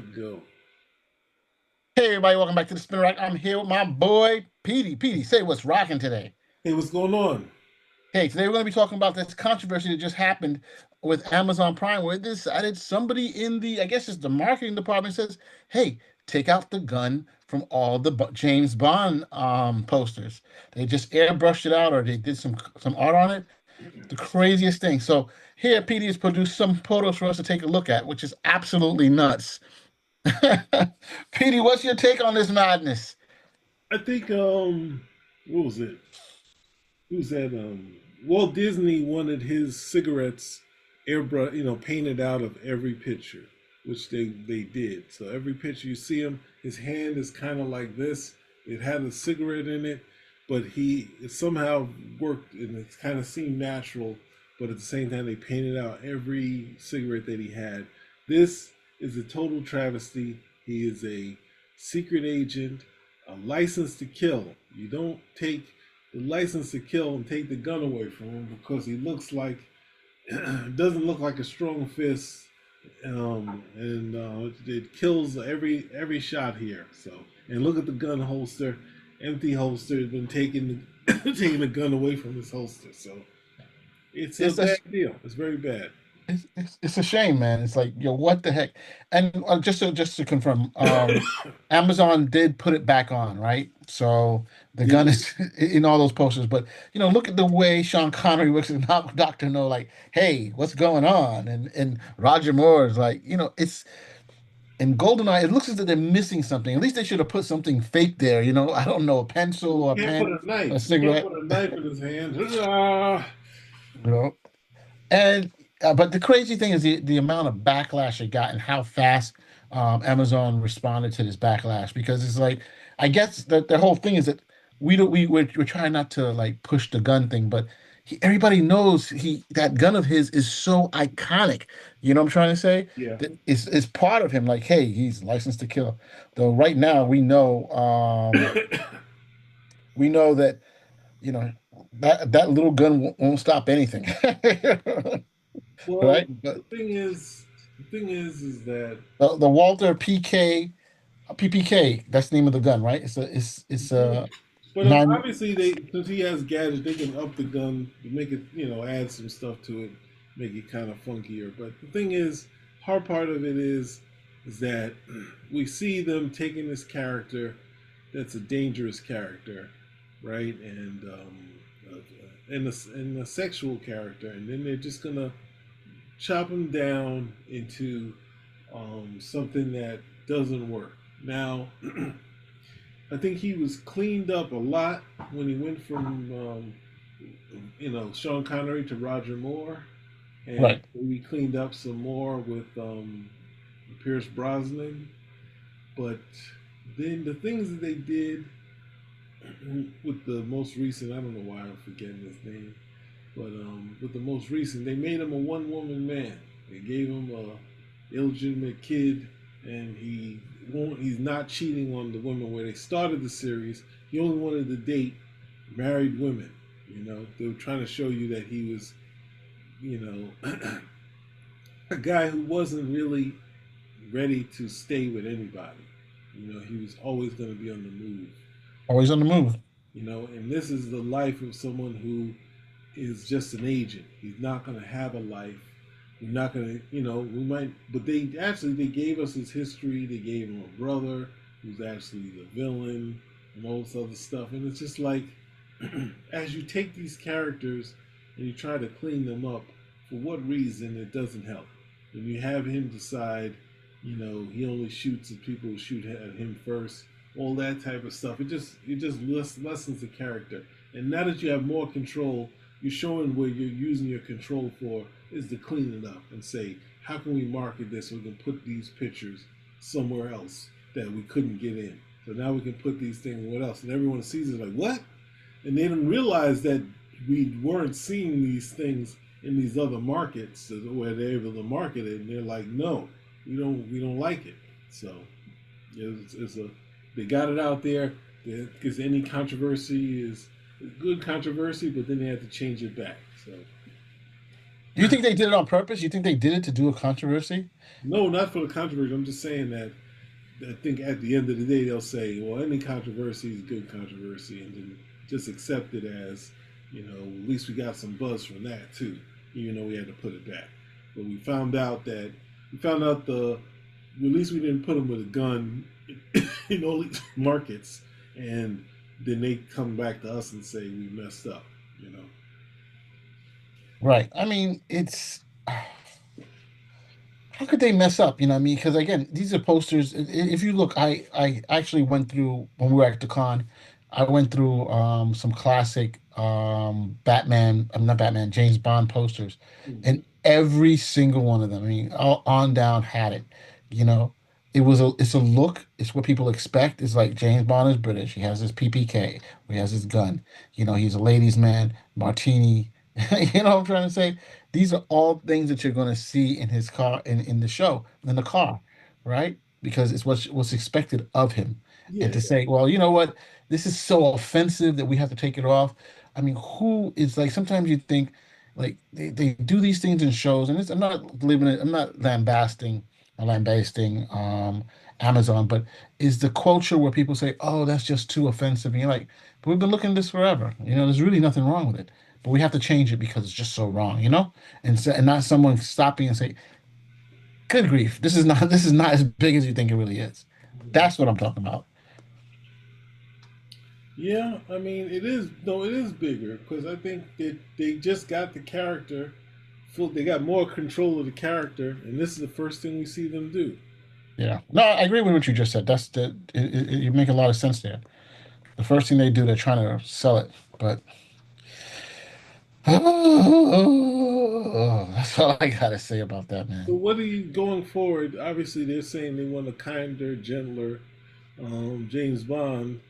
Go. Hey everybody, welcome back to the Spin Rack. I'm here with my boy Petey. Petey, say what's rocking today. Hey, what's going on? Hey, today we're going to be talking about this controversy that just happened with Amazon Prime, where they decided somebody in I guess it's the marketing department says, "Hey, take out the gun from all the James Bond posters." They just airbrushed it out, or they did some art on it. The craziest thing. So here, Petey has produced some photos for us to take a look at, which is absolutely nuts. Petey, what's your take on this madness? I think what was it? Who was that? Walt Disney wanted his cigarettes airbrush, painted out of every picture, which they did. So every picture you see him, his hand is kind of like this. It had a cigarette in it, but it somehow worked and it kind of seemed natural. But at the same time, they painted out every cigarette that he had. This is a total travesty. He is a secret agent, a license to kill. You don't take the license to kill and take the gun away from him because he looks like doesn't look like a strong fist, and it kills every shot here. So, and look at the gun holster, empty holster. Has been taking taking the gun away from his holster. So it's a It's a bad deal. It's very bad. it's a shame, man. It's like, yo, what the heck? And just to confirm, Amazon did put it back on, right? So the Did gun they? is in all those posters. But look at the way Sean Connery looks at Doctor No, like, hey, what's going on? And Roger Moore is like, it's in GoldenEye. It looks as if they're missing something. At least they should have put something fake there. I don't know, a pencil You or a can't put pen, a a knife. You can't cigarette. put a knife in his hand. Ah. You know. And but the crazy thing is the amount of backlash it got and how fast Amazon responded to this backlash because it's like I guess that the whole thing is that we're trying not to like push the gun thing, but everybody knows that gun of his is so iconic. You know what I'm trying to say? Yeah. That it's part of him. Like, hey, he's licensed to kill. Though right now we know that that little gun won't stop anything. Well, Right? But the thing is that the Walter PPK, that's the name of the gun, right? It's yeah. a But nine. obviously, since he has gadgets, they can up the gun, make it, add some stuff to it, make it kind of funkier. But the thing is, hard part of it is that we see them taking this character that's a dangerous character, right, and a sexual character, and then they're just gonna chop him down into something that doesn't work. Now, I think he was cleaned up a lot when he went from Sean Connery to Roger Moore, and Right. we cleaned up some more with Pierce Brosnan. But then the things that they did with the most recent, I don't know why I'm forgetting his name, but with the most recent, they made him a one woman man. They gave him a illegitimate kid, and he's not cheating on the women where they started the series. He only wanted to date married women. They were trying to show you that he was, you know, a guy who wasn't really ready to stay with anybody. He was always going to be on the move. Always on the move. And this is the life of someone who is just an agent. He's not going to have a life. We're not going to, we might, but they gave us his history. They gave him a brother who's actually the villain and all this other stuff. And it's just like, as you take these characters and you try to clean them up, for what reason it doesn't help. When you have him decide, he only shoots at people who shoot at him first, all that type of stuff. It just lessens the character. And now that you have more control, you're showing where you're using your control for is to clean it up and say, how can we market this so we can put these pictures somewhere else that we couldn't get in? So now we can put these things what else? And everyone sees it like, what? And they didn't realize that we weren't seeing these things in these other markets where they're able to market it, and they're like, no, we don't like it. So it's a they got it out there because any controversy is good controversy, but then they had to change it back. So Do you think they did it on purpose? You think they did it to do a controversy? No, not for the controversy. I'm just saying that I think at the end of the day they'll say, well, any controversy is good controversy, and then just accept it as, at least we got some buzz from that too, even though we had to put it back. But we found out the at least we didn't put them with a gun in all these markets, and then they come back to us and say we messed up. You know. Right. I mean, it's how could they mess up? You know what I mean? Because again, these are posters. If you look, I actually went through when we were at the con. I went through some classic Batman. I'm not Batman. James Bond posters, and Mm-hmm. every single one of them. I mean, all on down had it. You know, it's a look. It's what people expect. It's like James Bond is British. He has his PPK. He has his gun. You know, he's a ladies' man. Martini. You know what I'm trying to say? These are all things that you're going to see in his car in the show in the car, right? Because it's what's expected of him. And Yeah. to say, well, you know what, this is so offensive that we have to take it off. I mean, who is like sometimes you think like they do these things in shows, and I'm not living it, I'm not lambasting Amazon, but is the culture where people say, oh, that's just too offensive. And you're like, but we've been looking at this forever. You know, there's really nothing wrong with it, but we have to change it because it's just so wrong, you know? And not someone stopping and say, "Good grief, this is not as big as you think it really is." Mhm. That's what I'm talking about. Yeah, I mean, it is. No, it is bigger because I think that they just got the character full. They got more control of the character, and this is the first thing we see them do. Yeah. No, I agree with what you just said. You make a lot of sense there. The first thing they do, they're trying to sell it, but that's all I gotta say about that, So, man. what are you going forward? Obviously, they're saying they want a kinder, gentler James Bond.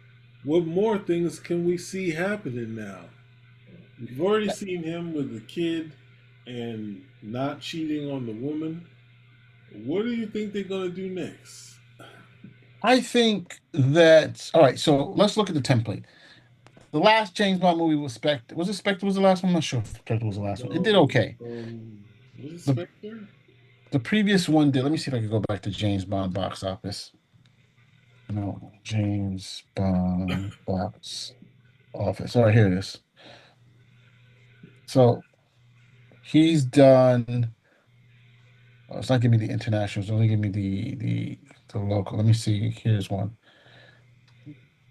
What more things can we see happening now? We've already seen him with the kid and not cheating on the woman. What do you think they're going to do next? I think that all right. So let's look at the template. The last James Bond movie was Spectre. Was it Spectre was the last one? I'm not sure if Spectre was the last one. It did okay. Was it The Spectre? the previous one did. Let me see if I can go back to James Bond box office. No, James Bond box office. All right, here it is. So he's done. Oh, it's not giving me the international. It's only giving me the local. Let me see. Here's one.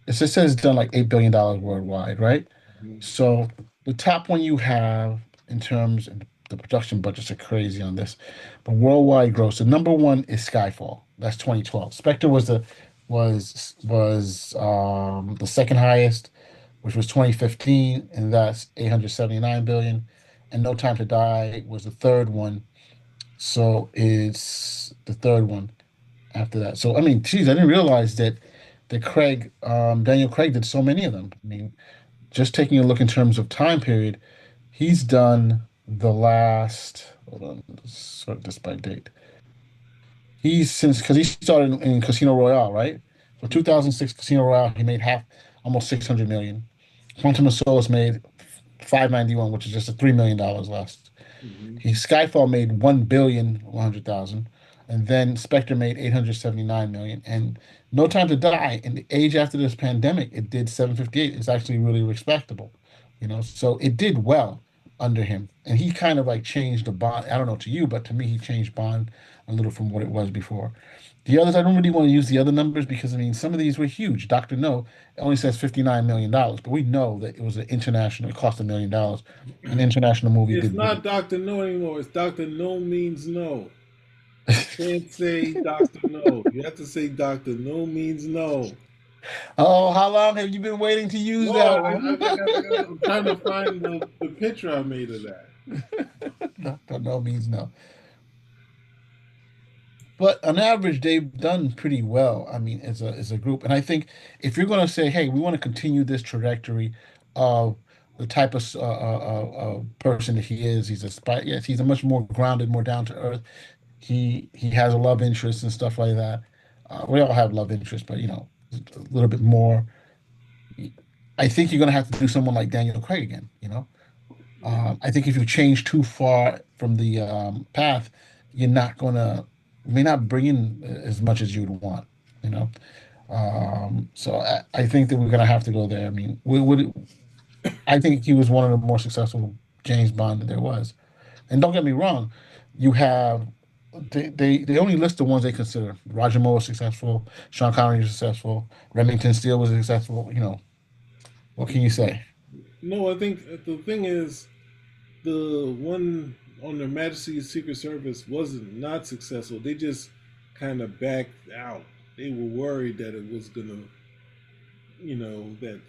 It just says it's done like $8 billion worldwide, right? Mhm. So the top one you have in terms and the production budgets are crazy on this, but worldwide gross. The number one is Skyfall. That's 2012. Spectre was the second highest, which was 2015, and that's 879 billion. And No Time to Die was the third one. So it's the third one after that. So I mean, geez, I didn't realize that Daniel Craig did so many of them. I mean, just taking a look in terms of time period, he's done the last, hold on, sort this by date. He's since, because he started in Casino Royale, right? So 2006 Casino Royale, he made almost 600 million. Quantum of Solace made 591, which is just a $3 million less. Mhm. Skyfall made 1,100,000,000, and then Spectre made 879 million. And No Time to Die, in the age after this pandemic, it did 758. It's actually really respectable, you know. So it did well under him, and he kind of like changed the Bond. I don't know to you, but to me, he changed Bond a little from what it was before. The others, I don't really want to use the other numbers because I mean, some of these were huge. Doctor No only says $59 million, but we know that it was an international. It cost $1 million. An international movie It's did not really. Doctor No anymore. It's Doctor No means no. You can't say Doctor No. You have to say Doctor No means no. Oh, how long have you been waiting to use No, that one? I'm trying to find the picture I made of that. No, no, no means no. But on average, they've done pretty well. I mean, as a group, and I think if you're going to say, "Hey, we want to continue this trajectory of the type of person that he is," he's a spy. Yes, he's a much more grounded, more down to earth. He has a love interest and stuff like that. We all have love interest, but you know, a little bit more. I think you're going to have to do someone like Daniel Craig again. You know, Yeah. I think if you change too far from the path, you're not gonna may not bring in as much as you would want, you know. So I think that we're gonna have to go there. I mean, we would. I think he was one of the more successful James Bond that there was. And don't get me wrong, you have they only list the ones they consider. Roger Moore was successful, Sean Connery was successful, Remington Steele was successful. You know, what can you say? No, I think the thing is the one on Their Majesty's Secret Service wasn't not successful. They just kind of backed out. They were worried that it was gonna, that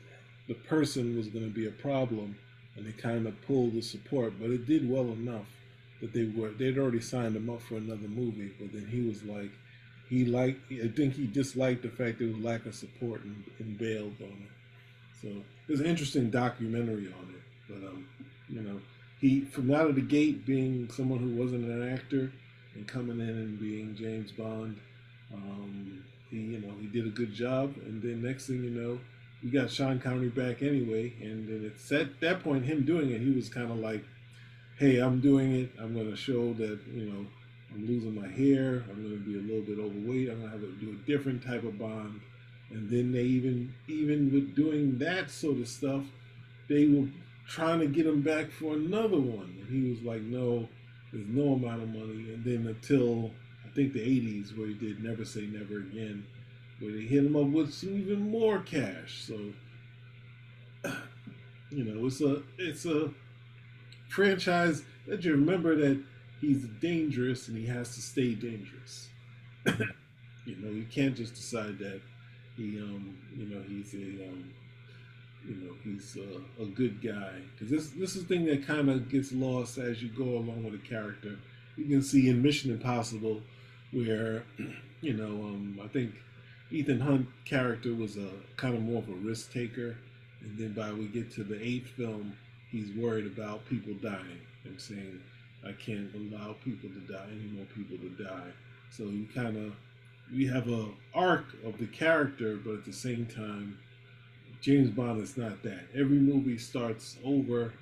the person was gonna be a problem, and they kind of pulled the support. But it did well enough that they'd already signed him up for another movie. But then he was like, I think he disliked the fact there was lack of support and bailed on it. So there's an interesting documentary on it. But you know, he from out of the gate being someone who wasn't an actor and coming in and being James Bond, he did a good job. And then next thing you know, we got Sean Connery back anyway. And then it's at that point him doing it, he was kind of like, hey, I'm doing it. I'm going to show that I'm losing my hair. I'm going to be a little bit overweight. I'm going to have to do a different type of Bond. And then they even with doing that sort of stuff, they were trying to get him back for another one. And he was like, no, there's no amount of money. And then until I think the 80s, where he did Never Say Never Again, where they hit him up with some even more cash. So, it's a franchise that you remember that he's dangerous and he has to stay dangerous. You can't just decide that he's a good guy, because this is the thing that kind of gets lost as you go along with a character. You can see in Mission Impossible where I think Ethan Hunt character was a kind of more of a risk taker, and then by we get to the eighth film, he's worried about people dying and saying, I can't allow people to die, any more people to die. So we have a arc of the character, but at the same time, James Bond is not that. Every movie starts over,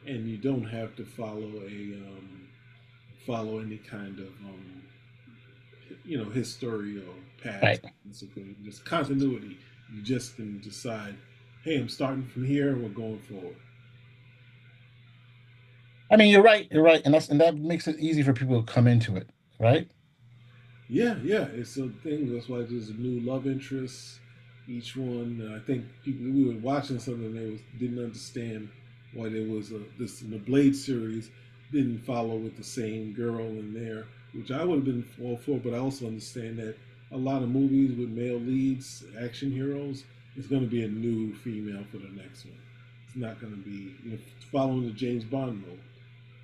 and you don't have to follow any kind of history or past. Right. It's just continuity. You just can decide, hey, I'm starting from here and we're going forward. I mean, you're right. You're right, and that makes it easy for people to come into it, right? Yeah, yeah, it's a thing. That's why there's a new love interest. Each one, I think people we were watching something didn't understand why there was this in the Blade series didn't follow with the same girl in there, which I would have been all for. But I also understand that a lot of movies with male leads, action heroes, is going to be a new female for the next one. It's not going to be following the James Bond mold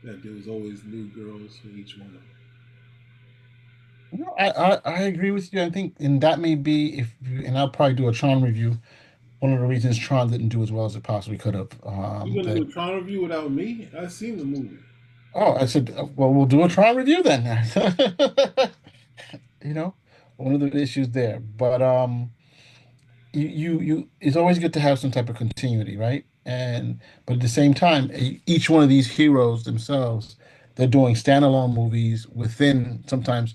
that there was always new girls for each one of them. No, I agree with you. I think, and that may be and I'll probably do a Tron review. One of the reasons Tron didn't do as well as it possibly could have. You're going to do a Tron review without me? I've seen the movie. Oh, I said, well, we'll do a Tron review then. You know, one of the issues there, but it's always good to have some type of continuity, right? And but at the same time, each one of these heroes themselves, they're doing standalone movies within sometimes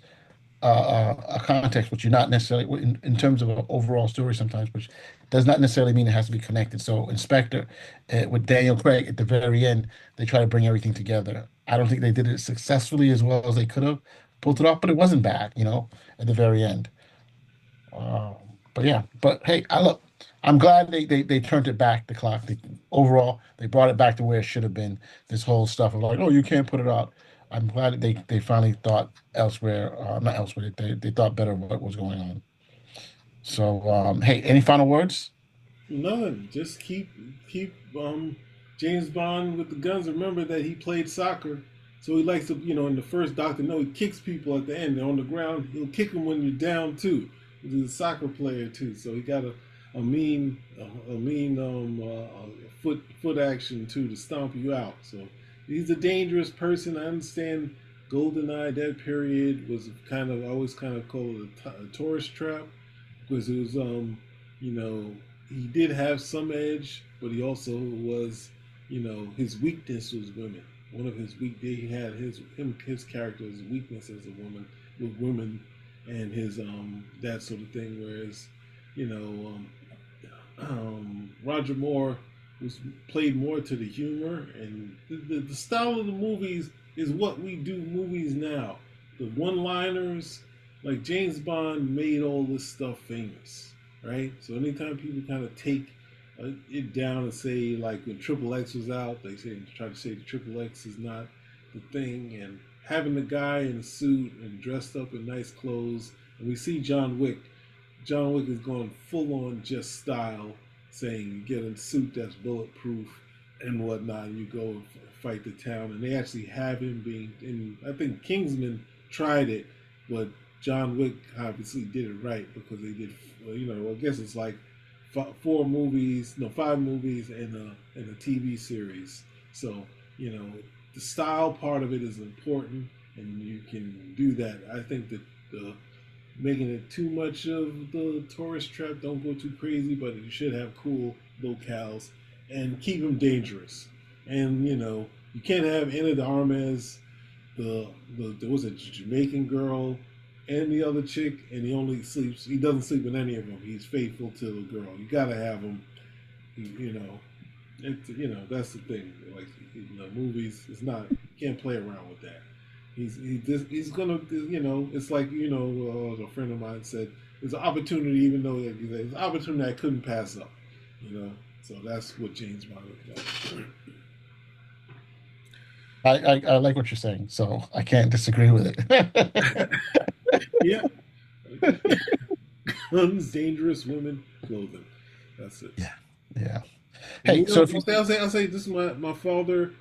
a context, which you're not necessarily in terms of an overall story sometimes, which does not necessarily mean it has to be connected. So Inspector, with Daniel Craig at the very end, they try to bring everything together. I don't think they did it successfully as well as they could have pulled it off, but it wasn't bad, at the very end. Um, but yeah, but hey, I'm glad they turned it back the clock. Overall, they brought it back to where it should have been. This whole stuff of like, oh, you can't put it out. I'm glad that they finally thought elsewhere, not elsewhere. They thought better of what was going on. So, hey, any final words? None. Just keep James Bond with the guns. Remember that he played soccer, so he likes to in the first Doctor No he kicks people at the end. They're on the ground. He'll kick them when you're down too. He's a soccer player too, so he got a mean foot action too to stomp you out. So he's a dangerous person. I understand. GoldenEye, that period was I always kind of call it a tourist trap, because it was you know he did have some edge, but he also was his weakness was women. one of his weak. He had his character's weakness as a woman with women, and his that sort of thing. Whereas, you know, Roger Moore was played more to the humor, and the style of the movies is what we do movies now. The one-liners, like James Bond made all this stuff famous, right? So anytime people kind of take it down and say, like when Triple X was out, they try to say the Triple X is not the thing, and having the guy in a suit and dressed up in nice clothes, and we see John Wick. John Wick is going full on just style, saying you get a suit that's bulletproof and whatnot, and you go and fight the town. And they actually have him being in. I think Kingsman tried it, but John Wick obviously did it right because they did. I guess it's like 5 movies and a TV series. So the style part of it is important, and you can do that. I think that the making it too much of the tourist trap. Don't go too crazy, but you should have cool locales and keep them dangerous. And you can't have Ana de Armas, the there was a Jamaican girl, and the other chick, and he doesn't sleep with any of them. He's faithful to the girl. You gotta have him. That's the thing. Like movies, it's not you can't play around with that. He's gonna it's like a friend of mine said it's an opportunity, even though it's an opportunity I couldn't pass up. So that's what James Bond is about. I like what you're saying, so I can't disagree with it. Yeah, guns, dangerous women, clothing. That's it. Yeah, yeah. And Hey, so if you I'll say this is my father.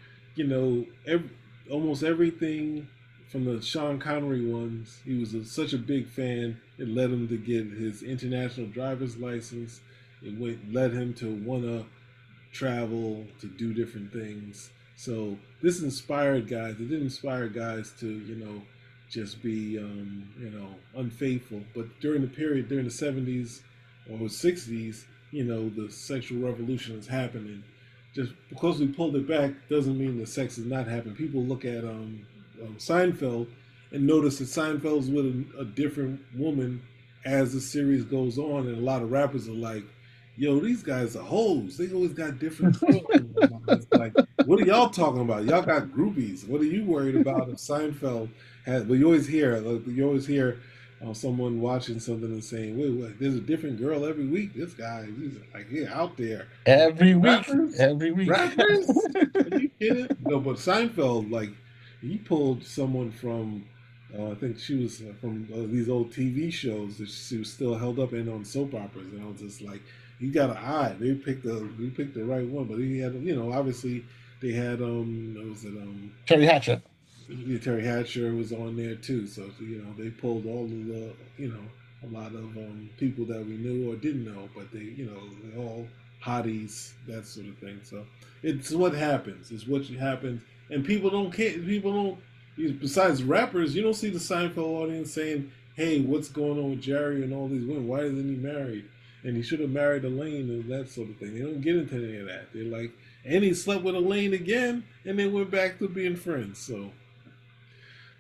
Almost everything from the Sean Connery ones, he was such a big fan. It led him to get his international driver's license. Led him to wanna travel to do different things. So this inspired guys. It didn't inspire guys to just be unfaithful. But during the 70s or 60s, the sexual revolution is happening. Just because we pulled it back doesn't mean that sex is not happening. People look at Seinfeld and notice that Seinfeld's with a different woman as the series goes on, and a lot of rappers are like, "Yo, these guys are hoes. They always got different girls." It's like, what are y'all talking about? Y'all got groupies. What are you worried about if Seinfeld has? But you always hear someone watching something and saying, "Wait, there's a different girl every week." This guy, he's like, out there. every week, Rappers? every week. Rappers? Are you kidding? No, but Seinfeld, like, he pulled someone from, I think she was from these old TV shows that she was still held up in on soap operas. And I was just like, he got an eye. They picked the right one. But he had, obviously they had, what was it, Terry Hatcher. Terry Hatcher was on there too. So, they pulled all of the, a lot of people that we knew or didn't know, but they're all hotties, that sort of thing. So it's what happens. It's what happens, and people don't care. People don't. Besides rappers, you don't see the Seinfeld audience saying, "Hey, what's going on with Jerry and all these women? Why isn't he married? And he should have married Elaine and that sort of thing." They don't get into any of that. They're like, and he slept with Elaine again, and they went back to being friends. So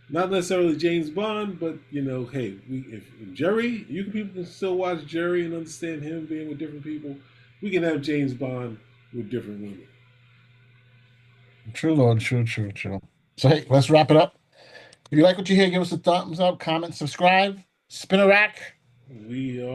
not necessarily James Bond, but hey, if Jerry, people can still watch Jerry and understand him being with different people. We can have James Bond with different women. True, Lord. True, true, true. So, hey, let's wrap it up. If you like what you hear, give us a thumbs up, comment, subscribe, spin a rack. We are.